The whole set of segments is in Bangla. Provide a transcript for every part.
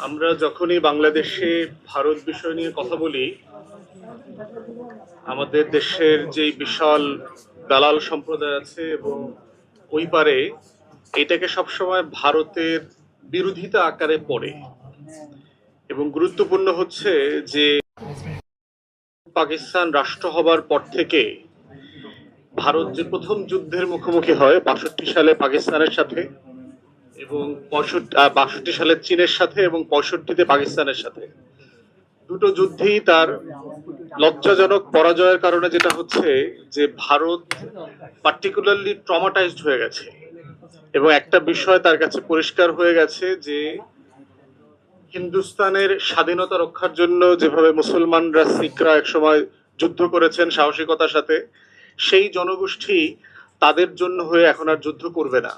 আমরা যখনই বাংলাদেশে ভারত বিষয় নিয়ে কথা বলি, আমাদের দেশের যে বিশাল দালাল সম্প্রদায় আছে এবং ওই পারে এটাকে সবসময় ভারতের বিরোধিতা আকারে পড়ে। এবং গুরুত্বপূর্ণ হচ্ছে যে পাকিস্তান রাষ্ট্র হবার পর থেকে ভারত যে প্রথম যুদ্ধের মুখোমুখি হয় ৬২ সালে পাকিস্তানের সাথে, এবং ৬২ সালে চীনের সাথে, এবং ৬৫-তে পাকিস্তানের সাথে, দুটো যুদ্ধেই তার লজ্জাজনক পরাজয়ের কারণে যেটা হচ্ছে যে ভারত পার্টিকুলারলি ট্রমাটাইজড হয়ে গেছে। এবং একটা বিষয় তার কাছে পরিষ্কার হয়ে গেছে যে হিন্দুস্তানের স্বাধীনতা রক্ষার জন্য যেভাবে মুসলমানরা, শিখরা একসময় যুদ্ধ করেছেন সাহসিকতার সাথে, সেই জনগোষ্ঠী তাদের জন্য হয়ে এখন আর যুদ্ধ করবে না,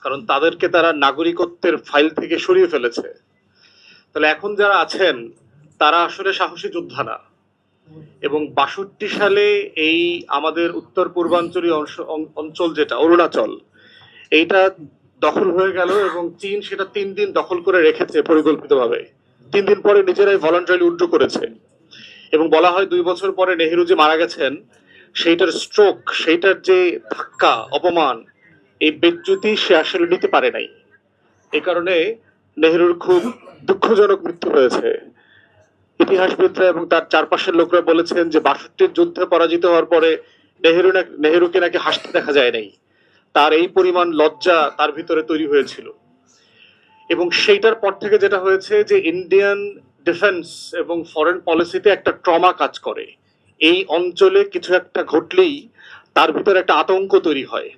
কারণ তাদেরকে তারা নাগরিকত্বের ফাইল থেকে সরিয়ে ফেলেছে। তাহলে এখন যারা আছেন তারা আসলে সাহসী যোদ্ধা না। এবং ৬২ সালে এই আমাদের উত্তর পূর্বাঞ্চলীয় অঞ্চল যেটা অরুণাচল, এইটা দখল হয়ে গেল এবং চীন সেটা ৩ দিন দখল করে রেখেছে পরিকল্পিতভাবে। ৩ দিন পরে নিজেরাই ভলান্টারিলি উইথড্র করেছে। এবং বলা হয় ২ বছর পরে নেহেরু যে মারা গেছেন, সেইটার স্ট্রোক, সেইটার যে ধাক্কা, অপমান, এই বেজ্জতি সে আসলে নিতে পারে নাই। এই কারণে নেহেরুর খুব দুঃখজনক মৃত্যু হয়েছে। ইতিহাসবিদরা এবং তার চারপাশের লোকরা বলেছেন যে ৬২ যুদ্ধে পরাজিত হওয়ার পরে নেহেরুকে নাকি হাসতে দেখা যায় নাই। তার এই পরিমাণ লজ্জা তার ভিতরে তৈরি হয়েছিল। এবং সেইটার পর থেকে যেটা হয়েছে যে ইন্ডিয়ান ডিফেন্স এবং ফরেন পলিসিতে একটা ট্রমা কাজ করে। এই অঞ্চলে কিছু একটা ঘটলেই তার ভিতরে একটা আতঙ্ক তৈরি হয়।